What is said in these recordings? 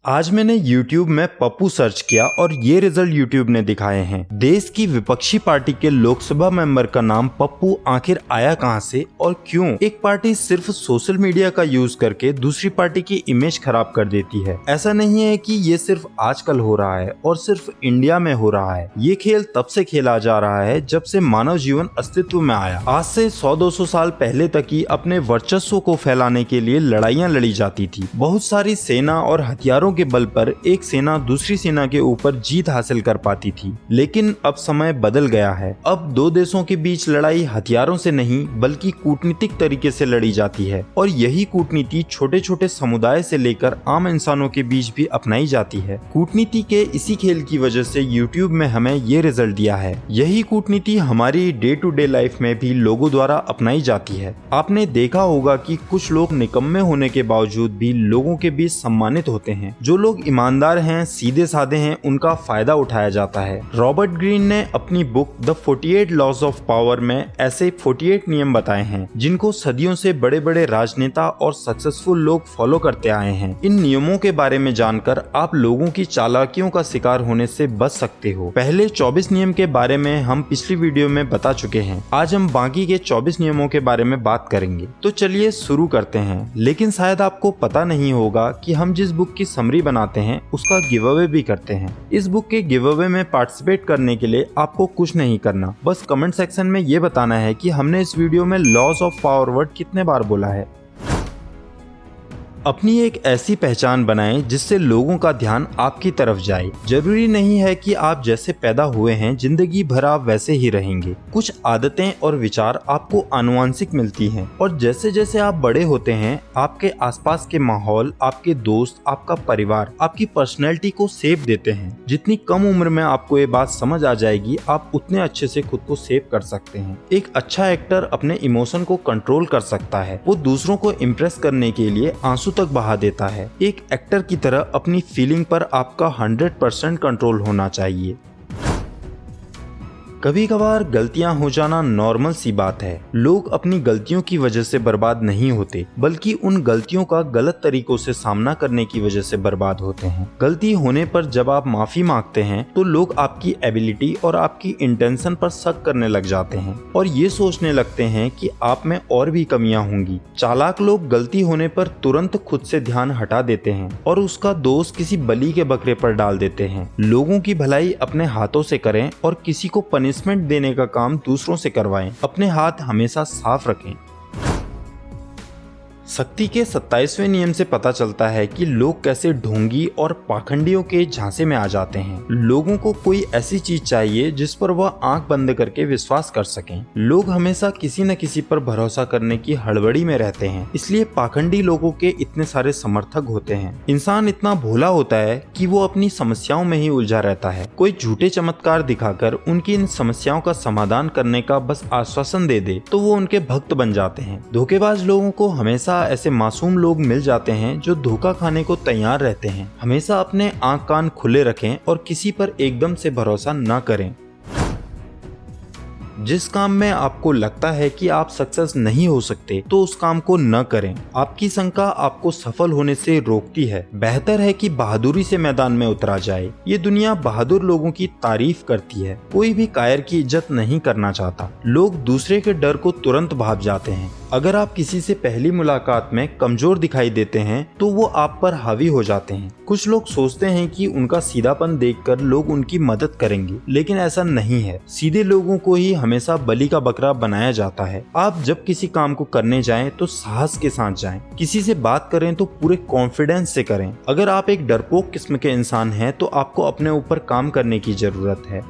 आज मैंने YouTube में पप्पू सर्च किया और ये रिजल्ट YouTube ने दिखाए हैं। देश की विपक्षी पार्टी के लोकसभा मेंबर का नाम पप्पू आखिर आया कहां से और क्यों? एक पार्टी सिर्फ सोशल मीडिया का यूज करके दूसरी पार्टी की इमेज खराब कर देती है। ऐसा नहीं है कि ये सिर्फ आजकल हो रहा है और सिर्फ इंडिया में हो रहा है। ये खेल तब से खेला जा रहा है जब से मानव जीवन अस्तित्व में आया। आज से 100-200 साल पहले तक ही अपने वर्चस्व को फैलाने के लिए लड़ाइयाँ लड़ी जाती थी। बहुत सारी सेना और हथियारों के बल पर एक सेना दूसरी सेना के ऊपर जीत हासिल कर पाती थी। लेकिन अब समय बदल गया है। अब दो देशों के बीच लड़ाई हथियारों से नहीं बल्कि कूटनीतिक तरीके से लड़ी जाती है और यही कूटनीति छोटे छोटे समुदाय से लेकर आम इंसानों के बीच भी अपनाई जाती है। कूटनीति के इसी खेल की वजह से YouTube में हमें ये रिजल्ट दिया है। यही कूटनीति हमारी डे टू डे लाइफ में भी लोगों द्वारा अपनाई जाती है। आपने देखा होगा कि कुछ लोग निकम्मे होने के बावजूद भी लोगों के बीच सम्मानित होते हैं। जो लोग ईमानदार हैं, सीधे साधे हैं, उनका फायदा उठाया जाता है। रॉबर्ट ग्रीन ने अपनी book the 48 laws of power में ऐसे 48 नियम बताए हैं जिनको सदियों से बड़े बड़े राजनेता और सक्सेसफुल लोग फॉलो करते आए हैं। इन नियमों के बारे में जानकर आप लोगों की चालाकियों का शिकार होने से बच सकते हो। पहले 24 नियम के बारे में हम पिछली वीडियो में बता चुके हैं। आज हम बाकी के 24 नियमों के बारे में बात करेंगे। तो चलिए शुरू करते हैं। लेकिन शायद आपको पता नहीं होगा कि हम जिस बुक की समरी बनाते हैं उसका गिव अवे भी करते हैं। इस बुक के गिव अवे में पार्टिसिपेट करने के लिए आपको कुछ नहीं करना, बस कमेंट सेक्शन में ये बताना है कि हमने इस वीडियो में लॉस ऑफ पावर वर्ड कितने बार बोला है। अपनी एक ऐसी पहचान बनाएं जिससे लोगों का ध्यान आपकी तरफ जाए। जरूरी नहीं है कि आप जैसे पैदा हुए हैं जिंदगी भर आप वैसे ही रहेंगे। कुछ आदतें और विचार आपको आनुवांशिक मिलती हैं और जैसे जैसे आप बड़े होते हैं आपके आसपास के माहौल, आपके दोस्त, आपका परिवार आपकी पर्सनैलिटी को शेप देते हैं। जितनी कम उम्र में आपको ये बात समझ आ जाएगी आप उतने अच्छे से खुद को शेप कर सकते हैं। एक अच्छा एक्टर अपने इमोशन को कंट्रोल कर सकता है। वो दूसरों को इम्प्रेस करने के लिए आंसू तक बहा देता है। एक एक्टर की तरह अपनी फीलिंग पर आपका 100% कंट्रोल होना चाहिए। कभी कभार गलतियां हो जाना नॉर्मल सी बात है। लोग अपनी गलतियों की वजह से बर्बाद नहीं होते बल्कि उन गलतियों का गलत तरीकों से सामना करने की वजह से बर्बाद होते हैं। गलती होने पर जब आप माफी मांगते हैं तो लोग आपकी एबिलिटी और आपकी इंटेंशन पर शक करने लग जाते हैं और ये सोचने लगते हैं कि आप में और भी कमियां होंगी। चालाक लोग गलती होने पर तुरंत खुद से ध्यान हटा देते हैं और उसका दोष किसी बलि के बकरे पर डाल देते हैं। लोगों की भलाई अपने हाथों से करें और किसी को पनिशमेंट देने का काम दूसरों से करवाएं। अपने हाथ हमेशा साफ रखें। शक्ति के 27वें नियम से पता चलता है कि लोग कैसे ढोंगी और पाखंडियों के झांसे में आ जाते हैं। लोगों को कोई ऐसी चीज चाहिए जिस पर वह आंख बंद करके विश्वास कर सकें। लोग हमेशा किसी न किसी पर भरोसा करने की हड़बड़ी में रहते हैं, इसलिए पाखंडी लोगों के इतने सारे समर्थक होते हैं। इंसान इतना भोला होता है कि वो अपनी समस्याओं में ही उलझा रहता है। कोई झूठे चमत्कार दिखाकर उनकी इन समस्याओं का समाधान करने का बस आश्वासन दे दे तो वो उनके भक्त बन जाते हैं। धोखेबाज लोगों को हमेशा ऐसे मासूम लोग मिल जाते हैं जो धोखा खाने को तैयार रहते हैं। हमेशा अपने आंख कान खुले रखें और किसी पर एकदम से भरोसा न करें। जिस काम में आपको लगता है कि आप सक्सेस नहीं हो सकते तो उस काम को न करें। आपकी शंका आपको सफल होने से रोकती है। बेहतर है कि बहादुरी से मैदान में उतरा जाए। ये दुनिया बहादुर लोगों की तारीफ करती है, कोई भी कायर की इज्जत नहीं करना चाहता। लोग दूसरे के डर को तुरंत भाप जाते हैं। अगर आप किसी से पहली मुलाकात में कमजोर दिखाई देते हैं तो वो आप पर हावी हो जाते हैं। कुछ लोग सोचते हैं कि उनका सीधापन देखकर लोग उनकी मदद करेंगे, लेकिन ऐसा नहीं है। सीधे लोगों को ही हमेशा बलि का बकरा बनाया जाता है। आप जब किसी काम को करने जाएं तो साहस के साथ जाएं। किसी से बात करें तो पूरे कॉन्फिडेंस से करें। अगर आप एक डरपोक किस्म के इंसान हैं तो आपको अपने ऊपर काम करने की जरूरत है।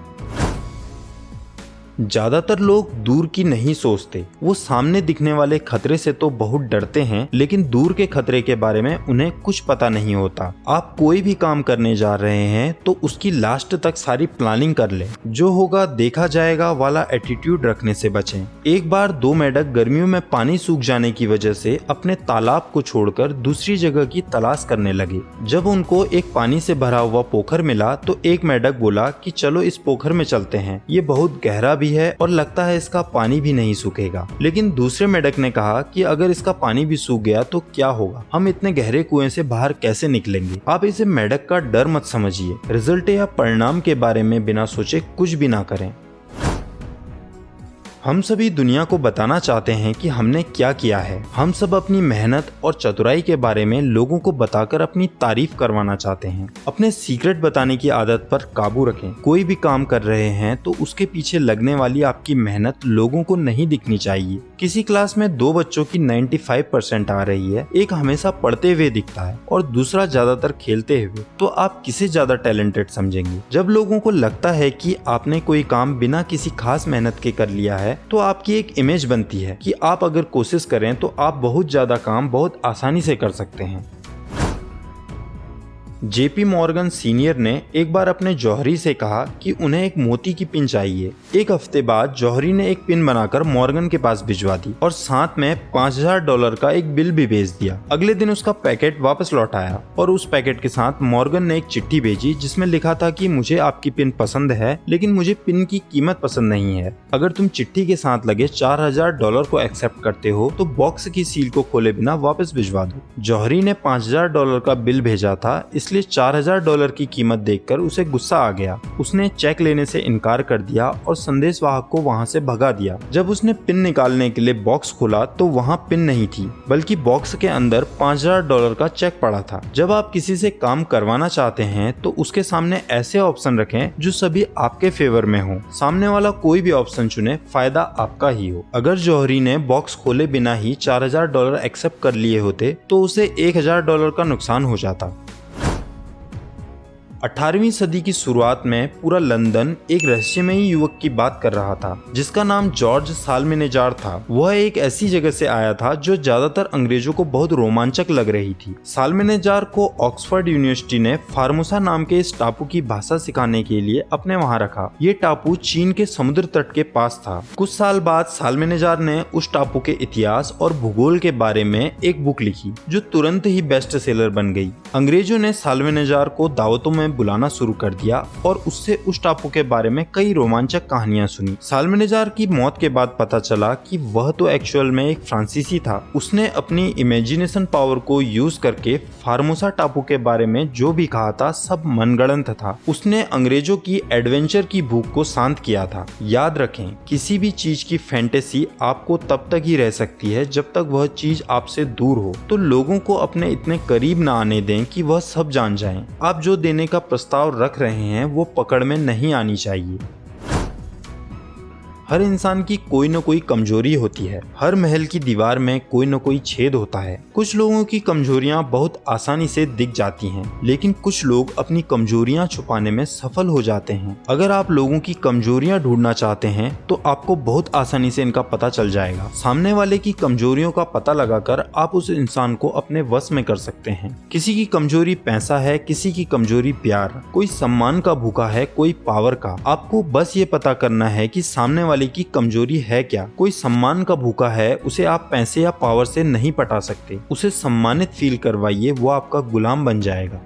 ज्यादातर लोग दूर की नहीं सोचते। वो सामने दिखने वाले खतरे से तो बहुत डरते हैं लेकिन दूर के खतरे के बारे में उन्हें कुछ पता नहीं होता। आप कोई भी काम करने जा रहे हैं तो उसकी लास्ट तक सारी प्लानिंग कर लें। जो होगा देखा जाएगा वाला एटीट्यूड रखने से बचें। एक बार दो मेंढक गर्मियों में पानी सूख जाने की वजह से अपने तालाब को छोड़कर दूसरी जगह की तलाश करने लगे। जब उनको एक पानी से भरा हुआ पोखर मिला तो एक मेंढक बोला कि चलो इस पोखर में चलते हैं, ये बहुत गहरा भी है और लगता है इसका पानी भी नहीं सूखेगा। लेकिन दूसरे मेढक ने कहा कि अगर इसका पानी भी सूख गया तो क्या होगा, हम इतने गहरे कुएं से बाहर कैसे निकलेंगे। आप इसे मेढक का डर मत समझिए, रिजल्ट या परिणाम के बारे में बिना सोचे कुछ भी ना करें। हम सभी दुनिया को बताना चाहते हैं कि हमने क्या किया है। हम सब अपनी मेहनत और चतुराई के बारे में लोगों को बताकर अपनी तारीफ करवाना चाहते हैं। अपने सीक्रेट बताने की आदत पर काबू रखें। कोई भी काम कर रहे हैं तो उसके पीछे लगने वाली आपकी मेहनत लोगों को नहीं दिखनी चाहिए। किसी क्लास में 2 बच्चों की 95% आ रही है, एक हमेशा पढ़ते हुए दिखता है और दूसरा ज्यादातर खेलते हुए, तो आप किसे ज्यादा टैलेंटेड समझेंगे। जब लोगों को लगता है कि आपने कोई काम बिना किसी खास मेहनत के कर लिया है तो आपकी एक इमेज बनती है कि आप अगर कोशिश करें तो आप बहुत ज्यादा काम बहुत आसानी से कर सकते हैं। जेपी मॉर्गन सीनियर ने एक बार अपने जौहरी से कहा कि उन्हें एक मोती की पिन चाहिए। एक हफ्ते बाद जौहरी ने एक पिन बनाकर मॉर्गन के पास भिजवा दी और साथ में $5000 का एक बिल भी भेज दिया। अगले दिन उसका पैकेट वापस लौट आया और उस पैकेट के साथ मॉर्गन ने एक चिट्ठी भेजी जिसमें लिखा था कि मुझे आपकी पिन पसंद है, लेकिन मुझे पिन की कीमत पसंद नहीं है। अगर तुम चिट्ठी के साथ लगे $4000 को एक्सेप्ट करते हो तो बॉक्स की सील को खोले बिना वापस भिजवा दो। जौहरी ने $5000 का बिल भेजा था, इसलिए $4000 की कीमत देखकर उसे गुस्सा आ गया। उसने चेक लेने से इनकार कर दिया और संदेशवाहक को वहां से भगा दिया। जब उसने पिन निकालने के लिए बॉक्स खोला तो वहां पिन नहीं थी, बल्कि बॉक्स के अंदर $5000 का चेक पड़ा था। जब आप किसी से काम करवाना चाहते हैं तो उसके सामने ऐसे ऑप्शन रखें जो सभी आपके फेवर में हो। सामने वाला कोई भी ऑप्शन चुने, फायदा आपका ही हो। अगर जौहरी ने बॉक्स खोले बिना ही $4000 एक्सेप्ट कर लिए होते तो उसे $1000 का नुकसान हो जाता। 18वीं सदी की शुरुआत में पूरा लंदन एक रहस्यमयी युवक की बात कर रहा था जिसका नाम जॉर्ज साल्मेनेजार था। वह एक ऐसी जगह से आया था जो ज्यादातर अंग्रेजों को बहुत रोमांचक लग रही थी। साल्मेनेजार को ऑक्सफोर्ड यूनिवर्सिटी ने फार्मोसा नाम के इस टापू की भाषा सिखाने के लिए अपने वहां रखा। ये टापू चीन के समुद्र तट के पास था। कुछ साल बाद साल्मेनेजार ने उस टापू के इतिहास और भूगोल के बारे में एक बुक लिखी जो तुरंत ही बेस्ट सेलर बन गई। अंग्रेजों ने साल्मेनेजार को दावतों में बुलाना शुरू कर दिया और उससे उस टापू के बारे में कई रोमांचक कहानियां सुनी। साल्मेनेजार की मौत के बाद पता चला कि वह तो एक्चुअल में एक फ्रांसीसी था। उसने अपनी इमेजिनेशन पावर को यूज करके फार्मोसा टापू के बारे में जो भी कहा था सब मनगढ़ंत था। उसने अंग्रेजों की एडवेंचर की भूख को शांत किया था। याद रखें, किसी भी चीज की फैंटेसी आपको तब तक ही रह सकती है जब तक वह चीज आपसे दूर हो। तो लोगों को अपने इतने करीब न आने दें कि वह सब जान जाएं। आप जो देने का प्रस्ताव रख रहे हैं वो पकड़ में नहीं आनी चाहिए। हर इंसान की कोई न कोई कमजोरी होती है। हर महल की दीवार में कोई न कोई छेद होता है। कुछ लोगों की कमजोरियां बहुत आसानी से दिख जाती हैं, लेकिन कुछ लोग अपनी कमजोरियां छुपाने में सफल हो जाते हैं। अगर आप लोगों की कमजोरियां ढूंढना चाहते हैं तो आपको बहुत आसानी से इनका पता चल जाएगा। सामने वाले की कमजोरियों का पता लगाकर आप उस इंसान को अपने वश में कर सकते हैं। किसी की कमजोरी पैसा है, किसी की कमजोरी प्यार, कोई सम्मान का भूखा है, कोई पावर का। आपको बस ये पता करना है कि सामने वाले की कमजोरी है क्या। कोई सम्मान का भूखा है, उसे आप पैसे या पावर से नहीं पटा सकते। उसे सम्मानित फील करवाइए, वो आपका गुलाम बन जाएगा।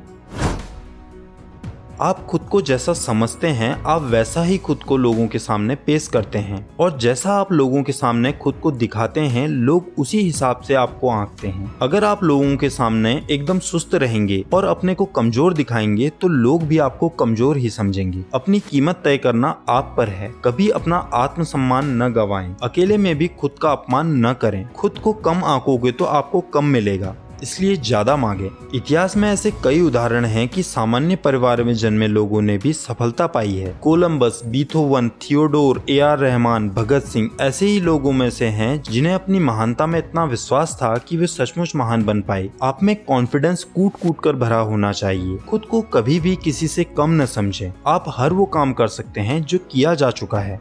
आप खुद को जैसा समझते हैं आप वैसा ही खुद को लोगों के सामने पेश करते हैं, और जैसा आप लोगों के सामने खुद को दिखाते हैं लोग उसी हिसाब से आपको आंकते हैं। अगर आप लोगों के सामने एकदम सुस्त रहेंगे और अपने को कमजोर दिखाएंगे तो लोग भी आपको कमजोर ही समझेंगे। अपनी कीमत तय करना आप पर है। कभी अपना आत्मसम्मान न गवाएं। अकेले में भी खुद का अपमान न करें। खुद को कम आंकोगे तो आपको कम मिलेगा, इसलिए ज्यादा मांगे। इतिहास में ऐसे कई उदाहरण हैं कि सामान्य परिवार में जन्मे लोगों ने भी सफलता पाई है। Columbus, Beethoven, Theodore, A R. Rahman, Bhagat Singh ऐसे ही लोगों में से हैं जिन्हें अपनी महानता में इतना विश्वास था कि वे सचमुच महान बन पाए। आप में कॉन्फिडेंस कूट कूट कर भरा होना चाहिए। खुद को कभी भी किसी से कम न समझें। आप हर वो काम कर सकते हैं जो किया जा चुका है।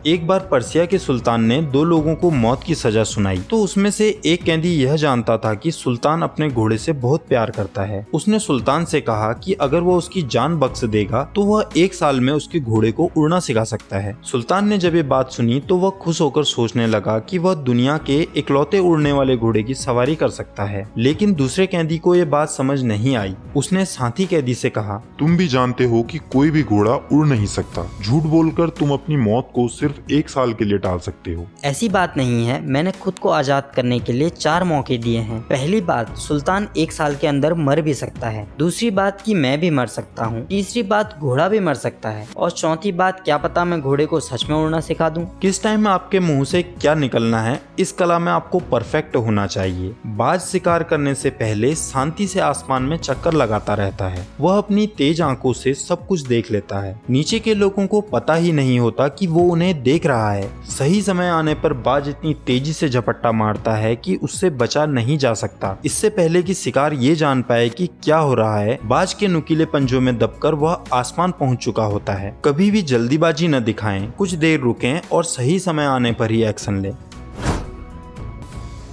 एक बार पर्सिया के सुल्तान ने 2 लोगों को मौत की सजा सुनाई तो उसमें से एक कैदी यह जानता था कि सुल्तान अपने घोड़े से बहुत प्यार करता है। उसने सुल्तान से कहा कि अगर वो उसकी जान बख्श देगा तो वह 1 साल में उसके घोड़े को उड़ना सिखा सकता है। सुल्तान ने जब ये बात सुनी तो वह खुश होकर सोचने लगा कि वह दुनिया के इकलौते उड़ने वाले घोड़े की सवारी कर सकता है। लेकिन दूसरे कैदी को ये बात समझ नहीं आई। उसने साथी कैदी से कहा, तुम भी जानते हो कि कोई भी घोड़ा उड़ नहीं सकता। झूठ बोलकर तुम अपनी मौत को सिर्फ 1 साल के लिए टाल सकते हो। ऐसी बात नहीं है, मैंने खुद को आजाद करने के लिए 4 मौके दिए हैं। पहली बात, सुल्तान 1 साल के अंदर मर भी सकता है। दूसरी बात कि मैं भी मर सकता हूँ। तीसरी बात, घोड़ा भी मर सकता है। और चौथी बात, क्या पता मैं घोड़े को सच में उड़ना सिखा दूं। किस टाइम में आपके मुंह से क्या निकलना है, इस कला में आपको परफेक्ट होना चाहिए। बाज शिकार करने से पहले शांति से आसमान में चक्कर लगाता रहता है। वह अपनी तेज आंखों से सब कुछ देख लेता है। नीचे के लोगों को पता ही नहीं होता कि वो उन्हें देख रहा है। सही समय आने पर बाज इतनी तेजी से झपट्टा मारता है कि उससे बचा नहीं जा सकता। इससे पहले कि शिकार ये जान पाए कि क्या हो रहा है, बाज के नुकीले पंजों में दबकर वह आसमान पहुंच चुका होता है। कभी भी जल्दीबाजी न दिखाएं, कुछ देर रुकें और सही समय आने पर ही एक्शन लें।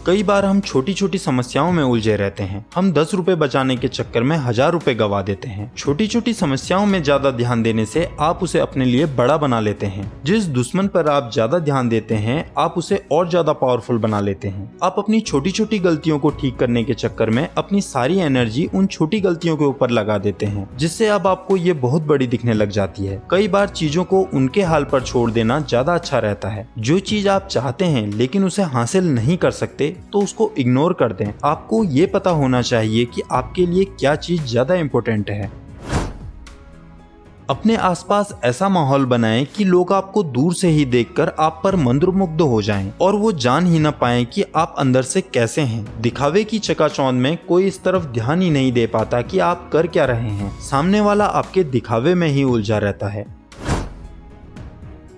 कई बार हम छोटी छोटी समस्याओं में उलझे रहते हैं। हम 10 रुपए बचाने के चक्कर में 1000 रुपए गवा देते हैं। छोटी छोटी समस्याओं में ज्यादा ध्यान देने से आप उसे अपने लिए बड़ा बना लेते हैं। जिस दुश्मन पर आप ज्यादा ध्यान देते हैं, आप उसे और ज्यादा पावरफुल बना लेते हैं। आप अपनी छोटी छोटी गलतियों को ठीक करने के चक्कर में अपनी सारी एनर्जी उन छोटी गलतियों के ऊपर लगा देते हैं, जिससे अब आपको ये बहुत बड़ी दिखने लग जाती है। कई बार चीजों को उनके हाल पर छोड़ देना ज्यादा अच्छा रहता है। जो चीज आप चाहते हैं लेकिन उसे हासिल नहीं कर सकते तो उसको इग्नोर कर दें। आपको ये पता होना चाहिए कि आपके लिए क्या चीज ज्यादा इम्पोर्टेंट है। अपने आसपास ऐसा माहौल बनाएं कि लोग आपको दूर से ही देखकर आप पर मंत्रमुग्ध हो जाएं और वो जान ही न पाएं कि आप अंदर से कैसे हैं। दिखावे की चकाचौंध में कोई इस तरफ ध्यान ही नहीं दे पाता कि आप कर क्या रहे हैं। सामने वाला आपके दिखावे में ही उलझा रहता है।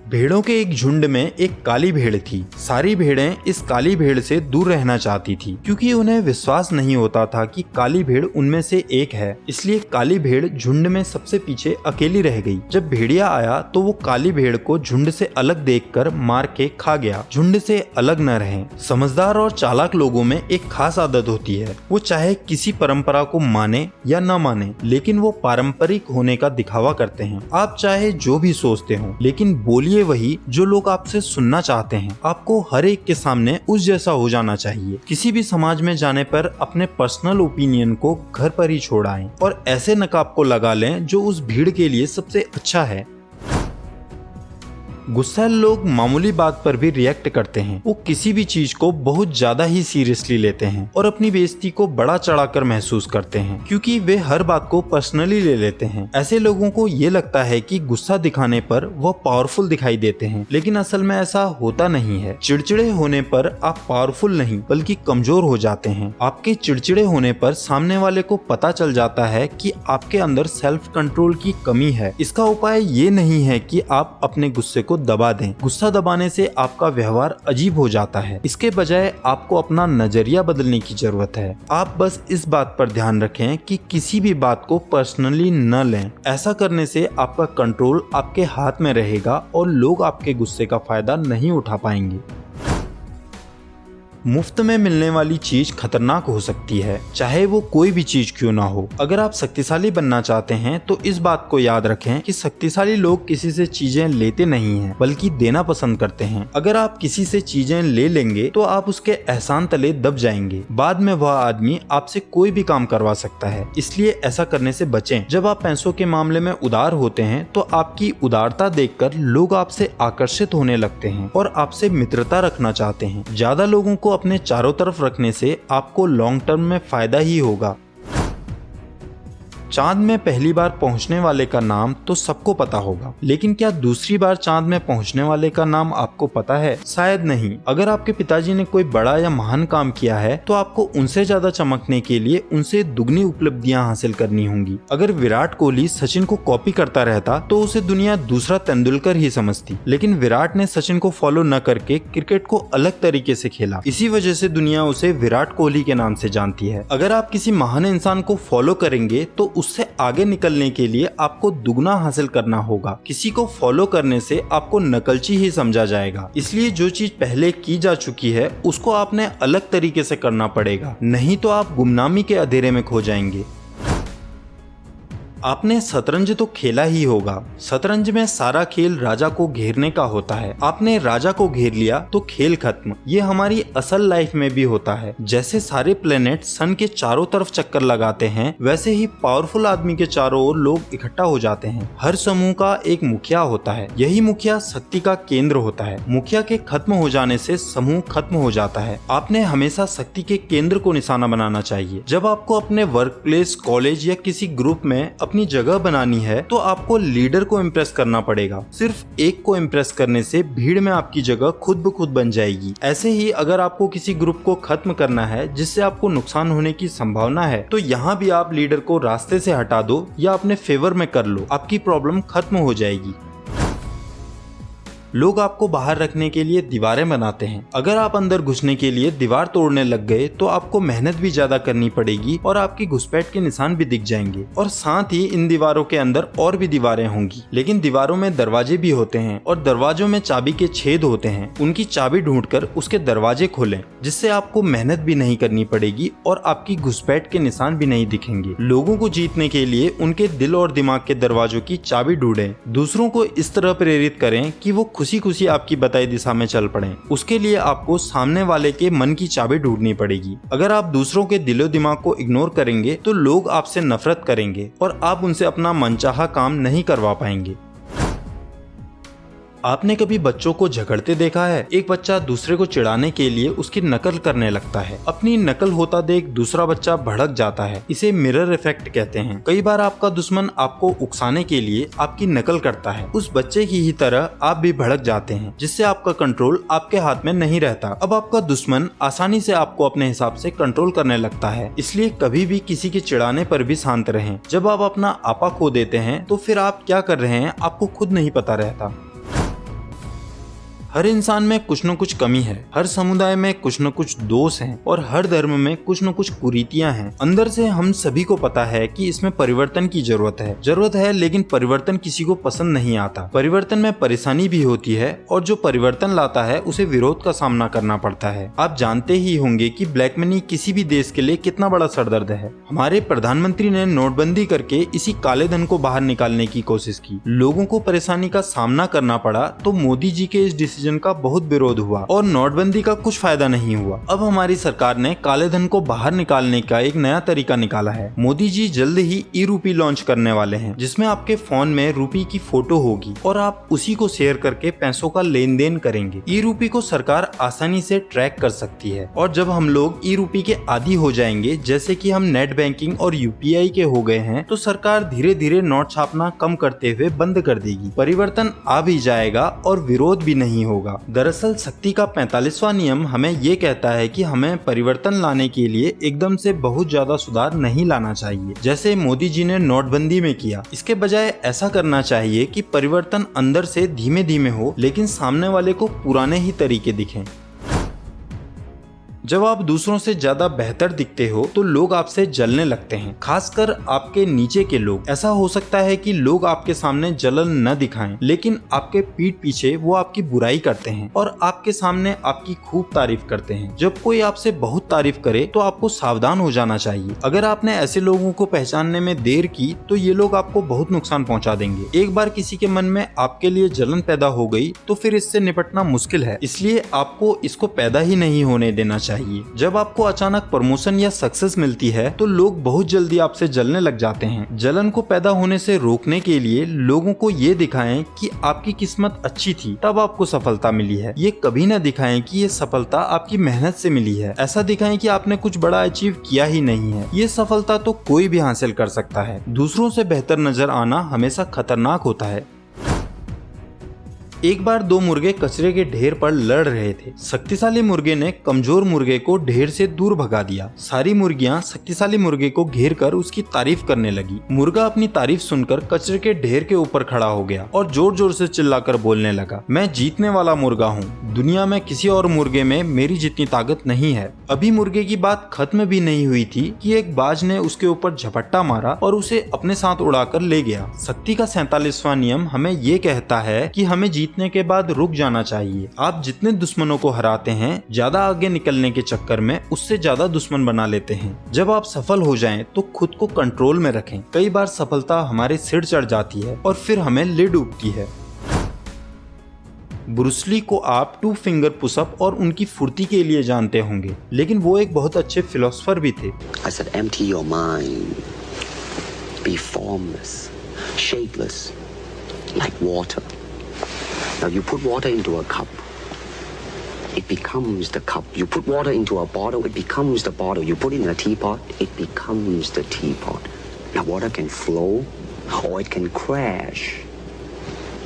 भेड़ों के एक झुंड में एक काली भेड़ थी। सारी भेड़ें इस काली भेड़ से दूर रहना चाहती थी, क्योंकि उन्हें विश्वास नहीं होता था कि काली भेड़ उनमें से एक है। इसलिए काली भेड़ झुंड में सबसे पीछे अकेली रह गई। जब भेड़िया आया तो वो काली भेड़ को झुंड से अलग देखकर मार के खा गया। झुंड से अलग न रहें। समझदार और चालाक लोगों में एक खास आदत होती है। वो चाहे किसी परंपरा को माने या न माने, लेकिन वो पारंपरिक होने का दिखावा करते हैं। आप चाहे जो भी सोचते हो, लेकिन बोलिए वही जो लोग आपसे सुनना चाहते हैं। आपको हर एक के सामने उस जैसा हो जाना चाहिए। किसी भी समाज में जाने पर अपने पर्सनल ओपिनियन को घर पर ही छोड़ आएं और ऐसे नकाब को लगा लें जो उस भीड़ के लिए सबसे अच्छा है। गुस्सैल लोग मामूली बात पर भी रिएक्ट करते हैं। वो किसी भी चीज को बहुत ज्यादा ही सीरियसली लेते हैं और अपनी बेइज्जती को बड़ा चढ़ाकर महसूस करते हैं, क्योंकि वे हर बात को पर्सनली ले लेते हैं। ऐसे लोगों को ये लगता है कि गुस्सा दिखाने पर वह पावरफुल दिखाई देते हैं, लेकिन असल में ऐसा होता नहीं है। चिड़चिड़े होने पर आप पावरफुल नहीं बल्कि कमजोर हो जाते हैं। आपके चिड़चिड़े होने पर सामने वाले को पता चल जाता है कि आपके अंदर सेल्फ कंट्रोल की कमी है। इसका उपाय ये नहीं है कि आप अपने गुस्से को दबा दें। गुस्सा दबाने से आपका व्यवहार अजीब हो जाता है। इसके बजाय आपको अपना नजरिया बदलने की जरूरत है। आप बस इस बात पर ध्यान रखें कि किसी भी बात को पर्सनली न लें। ऐसा करने से आपका कंट्रोल आपके हाथ में रहेगा और लोग आपके गुस्से का फायदा नहीं उठा पाएंगे। मुफ्त में मिलने वाली चीज खतरनाक हो सकती है, चाहे वो कोई भी चीज क्यों ना हो। अगर आप शक्तिशाली बनना चाहते हैं तो इस बात को याद रखें कि शक्तिशाली लोग किसी से चीजें लेते नहीं हैं, बल्कि देना पसंद करते हैं। अगर आप किसी से चीजें ले लेंगे तो आप उसके एहसान तले दब जाएंगे। बाद में वह आदमी आपसे कोई भी काम करवा सकता है, इसलिए ऐसा करने से बचें। जब आप पैसों के मामले में उदार होते हैं तो आपकी उदारता देखकर लोग आपसे आकर्षित होने लगते हैं और आपसे मित्रता रखना चाहते हैं। ज्यादा लोगों को अपने चारों तरफ रखने से आपको लॉन्ग टर्म में फायदा ही होगा। चांद में पहली बार पहुंचने वाले का नाम तो सबको पता होगा, लेकिन क्या दूसरी बार चांद में पहुंचने वाले का नाम आपको पता है? शायद नहीं। अगर आपके पिताजी ने कोई बड़ा या महान काम किया है तो आपको उनसे ज्यादा चमकने के लिए उनसे दुगनी उपलब्धियां हासिल करनी होंगी। अगर विराट कोहली सचिन को कॉपी करता रहता तो उसे दुनिया दूसरा तेंदुलकर ही समझती, लेकिन विराट ने सचिन को फॉलो न करके क्रिकेट को अलग तरीके से खेला। इसी वजह से दुनिया उसे विराट कोहली के नाम से जानती है। अगर आप किसी महान इंसान को फॉलो करेंगे तो उससे आगे निकलने के लिए आपको दुगना हासिल करना होगा। किसी को फॉलो करने से आपको नकलची ही समझा जाएगा, इसलिए जो चीज पहले की जा चुकी है उसको आपने अलग तरीके से करना पड़ेगा, नहीं तो आप गुमनामी के अंधेरे में खो जाएंगे। आपने शतरंज तो खेला ही होगा। शतरंज में सारा खेल राजा को घेरने का होता है। आपने राजा को घेर लिया तो खेल खत्म। ये हमारी असल लाइफ में भी होता है। जैसे सारे प्लेनेट सन के चारों तरफ चक्कर लगाते हैं, वैसे ही पावरफुल आदमी के चारों ओर लोग इकट्ठा हो जाते हैं। हर समूह का एक मुखिया होता है। यही मुखिया शक्ति का केंद्र होता है। मुखिया के खत्म हो जाने से समूह खत्म हो जाता है। आपने हमेशा शक्ति के केंद्र को निशाना बनाना चाहिए। जब आपको अपने वर्क प्लेस, कॉलेज या किसी ग्रुप में अपनी जगह बनानी है तो आपको लीडर को इम्प्रेस करना पड़ेगा। सिर्फ एक को इम्प्रेस करने से भीड़ में आपकी जगह खुद ब खुद बन जाएगी। ऐसे ही अगर आपको किसी ग्रुप को खत्म करना है जिससे आपको नुकसान होने की संभावना है, तो यहाँ भी आप लीडर को रास्ते से हटा दो या अपने फेवर में कर लो, आपकी प्रॉब्लम खत्म हो जाएगी। लोग आपको बाहर रखने के लिए दीवारें बनाते हैं। अगर आप अंदर घुसने के लिए दीवार तोड़ने लग गए तो आपको मेहनत भी ज्यादा करनी पड़ेगी और आपकी घुसपैठ के निशान भी दिख जाएंगे। और साथ ही इन दीवारों के अंदर और भी दीवारें होंगी, लेकिन दीवारों में दरवाजे भी होते हैं और दरवाजों में चाबी के छेद होते हैं। उनकी चाबी ढूंढकर उसके दरवाजे खोलें, जिससे आपको मेहनत भी नहीं करनी पड़ेगी और आपकी घुसपैठ के निशान भी नहीं दिखेंगे। लोगों को जीतने के लिए उनके दिल और दिमाग के दरवाजों की चाबी ढूंढें। दूसरों को इस तरह प्रेरित करें कि वो खुशी खुशी आपकी बताई दिशा में चल पड़े। उसके लिए आपको सामने वाले के मन की चाबी ढूंढनी पड़ेगी। अगर आप दूसरों के दिलो दिमाग को इग्नोर करेंगे तो लोग आपसे नफरत करेंगे और आप उनसे अपना मनचाहा काम नहीं करवा पाएंगे। आपने कभी बच्चों को झगड़ते देखा है? एक बच्चा दूसरे को चिढ़ाने के लिए उसकी नकल करने लगता है। अपनी नकल होता देख दूसरा बच्चा भड़क जाता है। इसे मिरर इफेक्ट कहते हैं। कई बार आपका दुश्मन आपको उकसाने के लिए आपकी नकल करता है। उस बच्चे की ही तरह आप भी भड़क जाते हैं, जिससे आपका कंट्रोल आपके हाथ में नहीं रहता। अब आपका दुश्मन आसानी से आपको अपने हिसाब से कंट्रोल करने लगता है। इसलिए कभी भी किसी के चिढ़ाने पर भी शांत रहें। जब आप अपना आपा खो देते हैं तो फिर आप क्या कर रहे हैं आपको खुद नहीं पता रहता। हर इंसान में कुछ न कुछ कमी है, हर समुदाय में कुछ न कुछ दोष हैं और हर धर्म में कुछ न कुछ कुरीतियां हैं। अंदर से हम सभी को पता है कि इसमें परिवर्तन की जरूरत है, लेकिन परिवर्तन किसी को पसंद नहीं आता। परिवर्तन में परेशानी भी होती है और जो परिवर्तन लाता है उसे विरोध का सामना करना पड़ता है। आप जानते ही होंगे कि ब्लैक मनी किसी भी देश के लिए कितना बड़ा सरदर्द है। हमारे प्रधानमंत्री ने नोटबंदी करके इसी काले धन को बाहर निकालने की कोशिश की। लोगों को परेशानी का सामना करना पड़ा तो मोदी जी के इस डिसीजन का बहुत विरोध हुआ और नोटबंदी का कुछ फायदा नहीं हुआ। अब हमारी सरकार ने काले धन को बाहर निकालने का एक नया तरीका निकाला है। मोदी जी जल्द ही ई रूपी लॉन्च करने वाले हैं, जिसमें आपके फोन में रूपी की फोटो होगी और आप उसी को शेयर करके पैसों का लेन देन करेंगे। ई रूपी को सरकार आसानी से ट्रैक कर सकती है और जब हम लोग ई रूपी के आदी हो जाएंगे, जैसे कि हम नेट बैंकिंग और यूपीआई के हो गए हैं, तो सरकार धीरे धीरे नोट छापना कम करते हुए बंद कर देगी। परिवर्तन आ भी जाएगा और विरोध भी नहीं होगा। दरअसल शक्ति का 45वां नियम हमें ये कहता है कि हमें परिवर्तन लाने के लिए एकदम से बहुत ज्यादा सुधार नहीं लाना चाहिए, जैसे मोदी जी ने नोटबंदी में किया। इसके बजाय ऐसा करना चाहिए कि परिवर्तन अंदर से धीमे धीमे हो, लेकिन सामने वाले को पुराने ही तरीके दिखें। जब आप दूसरों से ज्यादा बेहतर दिखते हो तो लोग आपसे जलने लगते हैं, खासकर आपके नीचे के लोग। ऐसा हो सकता है कि लोग आपके सामने जलन न दिखाएं, लेकिन आपके पीठ पीछे वो आपकी बुराई करते हैं और आपके सामने आपकी खूब तारीफ करते हैं। जब कोई आपसे बहुत तारीफ करे तो आपको सावधान हो जाना चाहिए। अगर आपने ऐसे लोगों को पहचानने में देर की तो ये लोग आपको बहुत नुकसान पहुंचा देंगे। एक बार किसी के मन में आपके लिए जलन पैदा हो गई तो फिर इससे निपटना मुश्किल है, इसलिए आपको इसको पैदा ही नहीं होने देना चाहिए। जब आपको अचानक प्रमोशन या सक्सेस मिलती है तो लोग बहुत जल्दी आपसे जलने लग जाते हैं। जलन को पैदा होने से रोकने के लिए लोगों को ये दिखाएं कि आपकी किस्मत अच्छी थी तब आपको सफलता मिली है। ये कभी न दिखाएं कि ये सफलता आपकी मेहनत से मिली है। ऐसा दिखाएं कि आपने कुछ बड़ा अचीव किया ही नहीं है। ये सफलता तो कोई भी हासिल कर सकता है। दूसरों से बेहतर नजर आना हमेशा खतरनाक होता है। एक बार दो मुर्गे कचरे के ढेर पर लड़ रहे थे। शक्तिशाली मुर्गे ने कमजोर मुर्गे को ढेर से दूर भगा दिया। सारी मुर्गियां शक्तिशाली मुर्गे को घेर कर उसकी तारीफ करने लगी। मुर्गा अपनी तारीफ सुनकर कचरे के ढेर के ऊपर खड़ा हो गया और जोर जोर से चिल्लाकर बोलने लगा, मैं जीतने वाला मुर्गा हूँ। दुनिया में किसी और मुर्गे में मेरी जितनी ताकत नहीं है। अभी मुर्गे की बात खत्म भी नहीं हुई थी कि एक बाज ने उसके ऊपर झपट्टा मारा और उसे अपने साथ उड़ाकर ले गया। शक्ति का 47वां नियम हमें ये कहता है कि हमें जीतने के बाद रुक जाना चाहिए। आप जितने दुश्मनों को हराते हैं, ज्यादा आगे निकलने के चक्कर में उससे ज्यादा दुश्मन बना लेते हैं। जब आप सफल हो जाएं तो खुद को कंट्रोल में रखें। कई बार सफलता हमारे सिर चढ़ जाती है और फिर हमें ले डूबती है। ब्रूस ली को आप 2 फिंगर पुशअप और उनकी फुर्ती के लिए जानते होंगे, लेकिन वो एक बहुत अच्छे फिलोसोफर भी थे। I said, empty your mind. Be formless, shapeless, like water. Now you put water into a cup, it becomes the cup. You put water into a bottle, it becomes the bottle. You put it in a teapot, it becomes the teapot. Now water can flow or it can crash.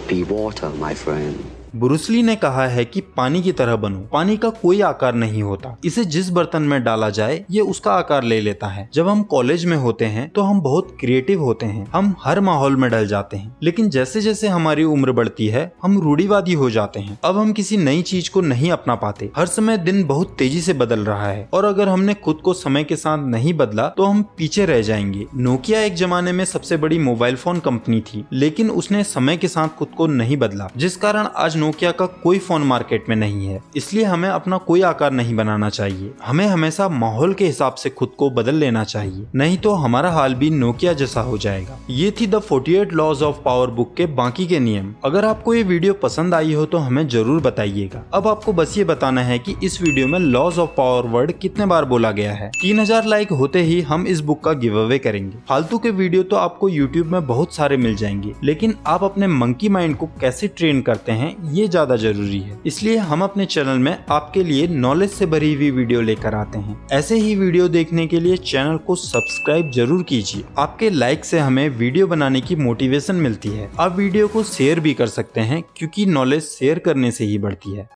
Be water, my friend. Bruce Lee ने कहा है कि पानी की तरह बनो। पानी का कोई आकार नहीं होता, इसे जिस बर्तन में डाला जाए ये उसका आकार ले लेता है। जब हम कॉलेज में होते हैं तो हम बहुत क्रिएटिव होते हैं, हम हर माहौल में ढल जाते हैं, लेकिन जैसे जैसे हमारी उम्र बढ़ती है हम रूढ़िवादी हो जाते हैं। अब हम किसी नई चीज को नहीं अपना पाते। हर समय दिन बहुत तेजी से बदल रहा है और अगर हमने खुद को समय के साथ नहीं बदला तो हम पीछे रह जाएंगे। नोकिया एक जमाने में सबसे बड़ी मोबाइल फोन कंपनी थी, लेकिन उसने समय के साथ खुद को नहीं बदला, जिस कारण आज नोकिया का कोई फोन मार्केट में नहीं है। इसलिए हमें अपना कोई आकार नहीं बनाना चाहिए। हमें हमेशा माहौल के हिसाब से खुद को बदल लेना चाहिए, नहीं तो हमारा हाल भी नोकिया जैसा हो जाएगा। ये थी the 48 laws of power book के बाकी के नियम। अगर आपको ये वीडियो पसंद आई हो तो हमें जरूर बताइएगा। अब आपको बस ये बताना है कि इस वीडियो में लॉज ऑफ पावर वर्ड कितने बार बोला गया है। 3000 लाइक होते ही हम इस बुक का गिव अवे करेंगे। फालतू के वीडियो तो आपको YouTube में बहुत सारे मिल जाएंगे, लेकिन आप अपने मंकी माइंड को कैसे ट्रेन करते हैं ये ज्यादा जरूरी है। इसलिए हम अपने चैनल में आपके लिए नॉलेज से भरी हुई वीडियो लेकर आते हैं। ऐसे ही वीडियो देखने के लिए चैनल को सब्सक्राइब जरूर कीजिए। आपके लाइक से हमें वीडियो बनाने की मोटिवेशन मिलती है। आप वीडियो को शेयर भी कर सकते हैं, क्योंकि नॉलेज शेयर करने से ही बढ़ती है।